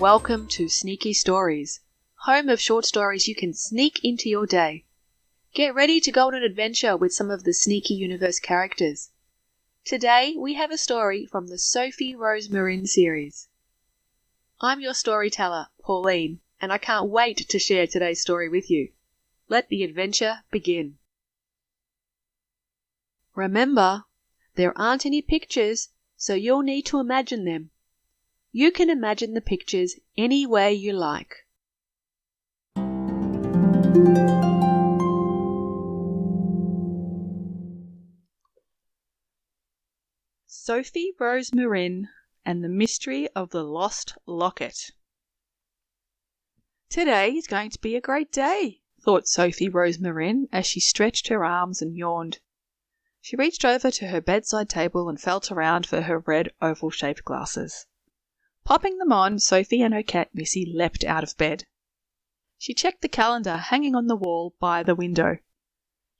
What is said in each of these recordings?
welcome to Sneaky Stories, home of short stories you can sneak into your day. Get ready to go on an adventure with some of the Sneaky Universe characters. Today we have a story from the Sofie Rose Marin series. I'm your storyteller, Pauline, and I can't wait to share today's story with you. Let the adventure begin. Remember, there aren't any pictures, so you'll need to imagine them. You can imagine the pictures any way you like. Sofie Rose Marin and the Mystery of the Lost Locket. Today is going to be a great day, thought Sofie Rose Marin as she stretched her arms and yawned. She reached over to her bedside table and felt around for her red oval-shaped glasses. Popping them on, Sofie and her cat Missy leapt out of bed. She checked the calendar hanging on the wall by the window.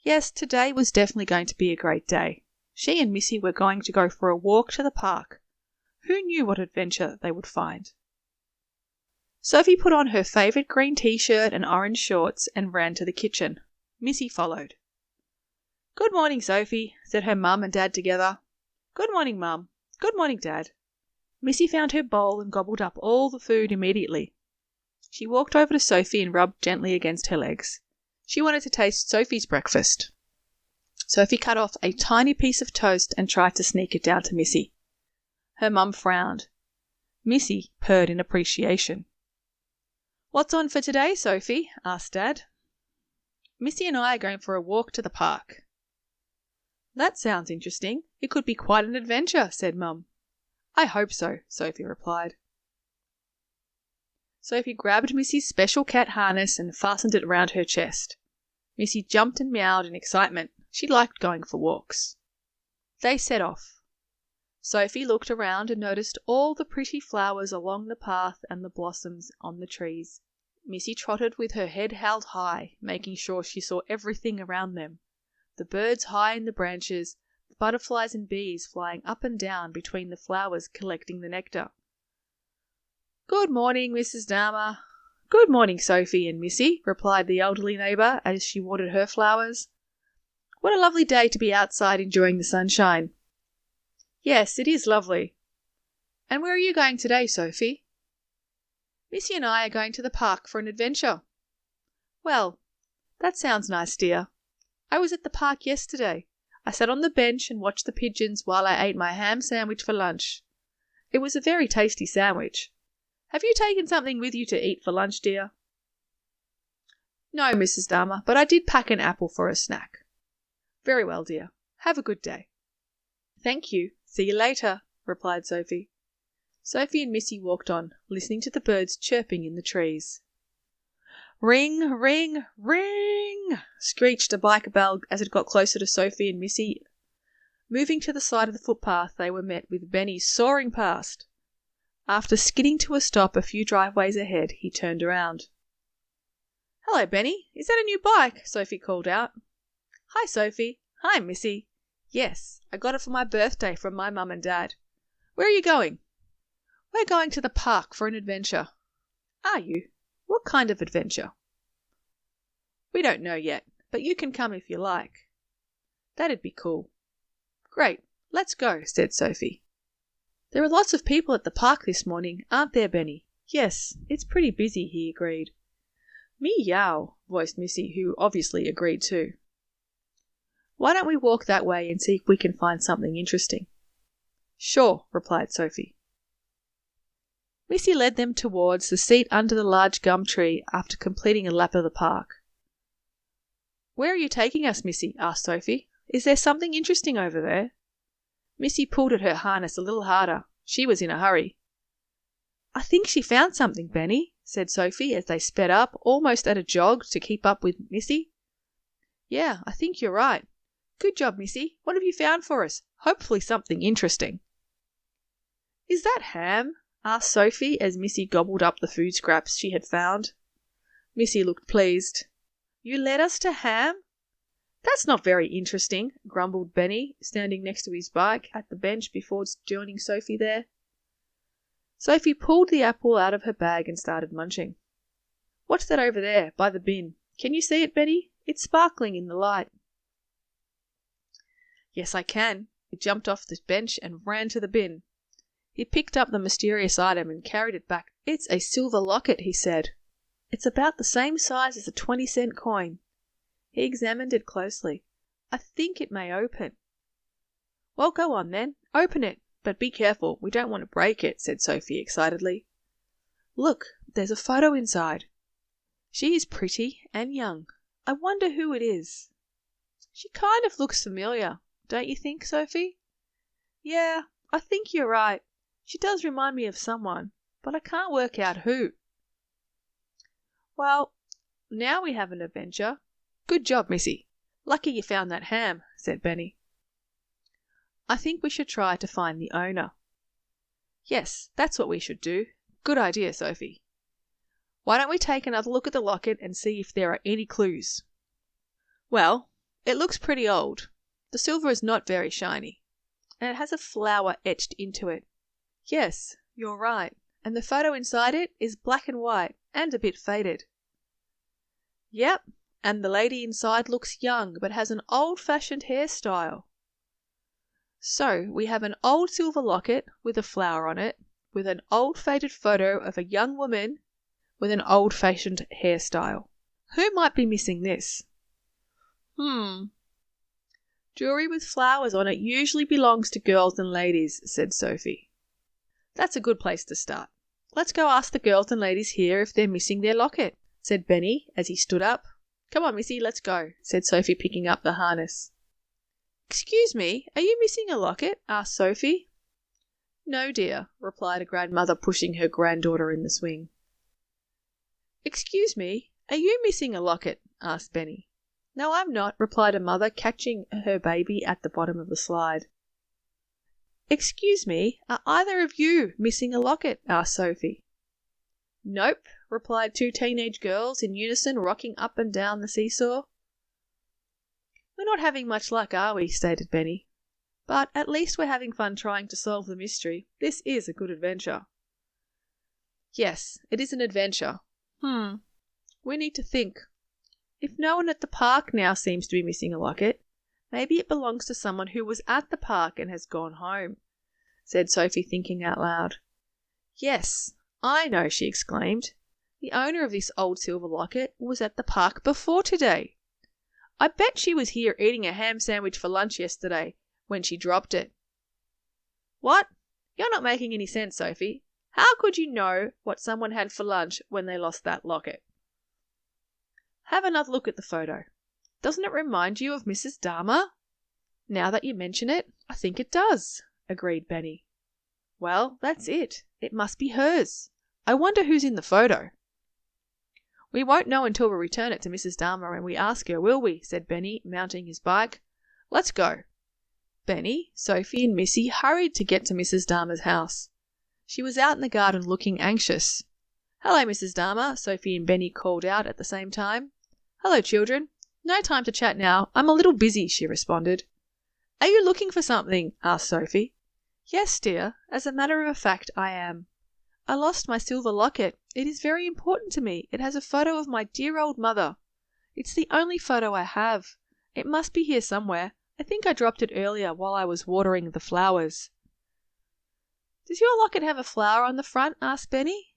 Yes, today was definitely going to be a great day. She and Missy were going to go for a walk to the park. Who knew what adventure they would find? Sofie put on her favourite green t-shirt and orange shorts and ran to the kitchen. Missy followed. "Good morning, Sofie," said her mum and dad together. "Good morning, Mum. Good morning, Dad." Missy found her bowl and gobbled up all the food immediately. She walked over to Sofie and rubbed gently against her legs. She wanted to taste Sofie's breakfast. Sofie cut off a tiny piece of toast and tried to sneak it down to Missy. Her mum frowned. Missy purred in appreciation. "What's on for today, Sofie?" asked Dad. "Missy and I are going for a walk to the park." "That sounds interesting. It could be quite an adventure," said Mum. "I hope so," Sofie replied. Sofie grabbed Missy's special cat harness and fastened it around her chest. Missy jumped and meowed in excitement. She liked going for walks. They set off. Sofie looked around and noticed all the pretty flowers along the path and the blossoms on the trees. Missy trotted with her head held high, making sure she saw everything around them. The birds high in the branches, the butterflies and bees flying up and down between the flowers collecting the nectar. "Good morning, Mrs. Dharma." "Good morning, Sofie and Missy," replied the elderly neighbour as she watered her flowers. "What a lovely day to be outside enjoying the sunshine." "Yes, it is lovely." "And where are you going today, Sofie?" "Missy and I are going to the park for an adventure." "Well, that sounds nice, dear. I was at the park yesterday. I sat on the bench and watched the pigeons while I ate my ham sandwich for lunch. It was a very tasty sandwich. Have you taken something with you to eat for lunch, dear?" "No, Mrs. Dharma, but I did pack an apple for a snack." "Very well, dear. Have a good day." "Thank you. See you later," replied Sofie. Sofie and Missy walked on, listening to the birds chirping in the trees. "Ring, ring, ring!" screeched a biker bell as it got closer to Sofie and Missy. Moving to the side of the footpath, they were met with Benny soaring past. After skidding to a stop a few driveways ahead, he turned around. "Hello, Benny. Is that a new bike?" Sofie called out. "Hi, Sofie. Hi, Missy. Yes, I got it for my birthday from my mum and dad. Where are you going?" "We're going to the park for an adventure." "Are you? What kind of adventure?" "We don't know yet, but you can come if you like." "That'd be cool." "Great, let's go," said Sofie. "There are lots of people at the park this morning, aren't there, Benny?" "Yes, it's pretty busy," he agreed. "Meow," voiced Missy, who obviously agreed too. "Why don't we walk that way and see if we can find something interesting?" "Sure," replied Sofie. Missy led them towards the seat under the large gum tree after completing a lap of the park. "Where are you taking us, Missy?" asked Sofie. "Is there something interesting over there?" Missy pulled at her harness a little harder. She was in a hurry. "I think she found something, Benny," said Sofie as they sped up, almost at a jog, to keep up with Missy. "Yeah, I think you're right. Good job, Missy. What have you found for us? Hopefully something interesting." "Is that ham?" asked Sofie as Missy gobbled up the food scraps she had found. Missy looked pleased. "You led us to ham? That's not very interesting," grumbled Benny, standing next to his bike at the bench before joining Sofie there. Sofie pulled the apple out of her bag and started munching. What's that over there, by the bin? Can you see it, Benny? It's sparkling in the light. Yes, I can. He jumped off the bench and ran to the bin. He picked up the mysterious item and carried it back. It's a silver locket, he said. It's about the same size as a 20-cent coin. He examined it closely. I think it may open. Well, go on then. Open it. But be careful. We don't want to break it, said Sofie excitedly. Look, there's a photo inside. She is pretty and young. I wonder who it is. She kind of looks familiar, don't you think, Sofie? Yeah, I think you're right. She does remind me of someone, but I can't work out who. Well, now we have an adventure. Good job, Missy. Lucky you found that ham, said Benny. I think we should try to find the owner. Yes, that's what we should do. Good idea, Sofie. Why don't we take another look at the locket and see if there are any clues? Well, it looks pretty old. The silver is not very shiny, and it has a flower etched into it. Yes, you're right, and the photo inside it is black and white and a bit faded. Yep, and the lady inside looks young but has an old-fashioned hairstyle. So we have an old silver locket with a flower on it, with an old faded photo of a young woman with an old-fashioned hairstyle. Who might be missing this? Jewelry with flowers on it usually belongs to girls and ladies, said Sofie. That's a good place to start. Let's go ask the girls and ladies here if they're missing their locket, said Benny as he stood up. Come on, Missy, let's go, said Sofie, picking up the harness. Excuse me, are you missing a locket? Asked Sofie. No, dear, replied a grandmother, pushing her granddaughter in the swing. Excuse me, are you missing a locket? Asked Benny. No, I'm not, replied a mother, catching her baby at the bottom of the slide. Excuse me, are either of you missing a locket? Asked Sofie. Nope, replied two teenage girls in unison, rocking up and down the seesaw. We're not having much luck, are we? Stated Benny. But at least we're having fun trying to solve the mystery. This is a good adventure. Yes, it is an adventure. We need to think. If no one at the park now seems to be missing a locket, maybe it belongs to someone who was at the park and has gone home, said Sofie, thinking out loud. Yes, I know, she exclaimed. The owner of this old silver locket was at the park before today. I bet she was here eating a ham sandwich for lunch yesterday when she dropped it. What? You're not making any sense, Sofie. How could you know what someone had for lunch when they lost that locket? Have another look at the photo. Doesn't it remind you of Mrs. Dahmer? Now that you mention it, I think it does, agreed Benny. Well, that's it. It must be hers. I wonder who's in the photo. We won't know until we return it to Mrs. Dahmer and we ask her, will we? Said Benny, mounting his bike. Let's go. Benny, Sofie and Missy hurried to get to Mrs. Dahmer's house. She was out in the garden looking anxious. Hello, Mrs. Dahmer, Sofie and Benny called out at the same time. Hello, children. No time to chat now. I'm a little busy, she responded. Are you looking for something? Asked Sofie. Yes, dear. As a matter of fact, I am. I lost my silver locket. It is very important to me. It has a photo of my dear old mother. It's the only photo I have. It must be here somewhere. I think I dropped it earlier while I was watering the flowers. Does your locket have a flower on the front? Asked Benny.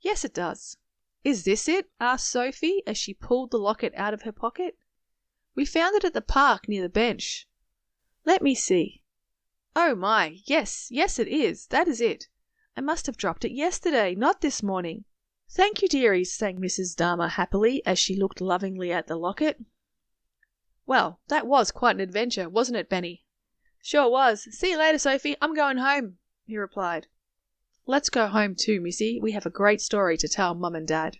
Yes, it does. Is this it? Asked Sofie as she pulled the locket out of her pocket. We found it at the park near the bench. Let me see. Oh my, yes, it is. That is it. I must have dropped it yesterday, not this morning. Thank you, dearies, sang Mrs. Dahmer happily as she looked lovingly at the locket. Well, that was quite an adventure, wasn't it, Benny? Sure was. See you later, Sofie. I'm going home, he replied. Let's go home too, Missy. We have a great story to tell Mum and Dad.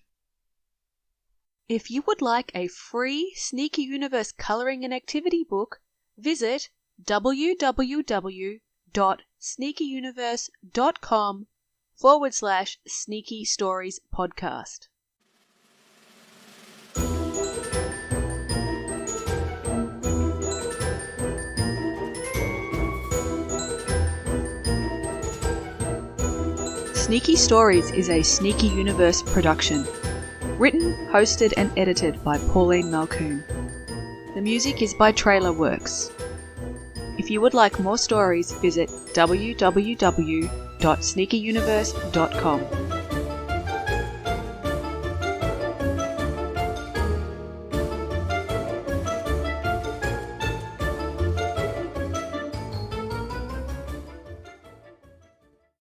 If you would like a free Sneaky Universe colouring and activity book, visit www.sneakyuniverse.com/Sneaky Stories Podcast. Sneaky Stories is a Sneaky Universe production. Written, hosted and edited by Pauline Malcoon. The music is by Trailer Works. If you would like more stories, visit www.sneakyuniverse.com.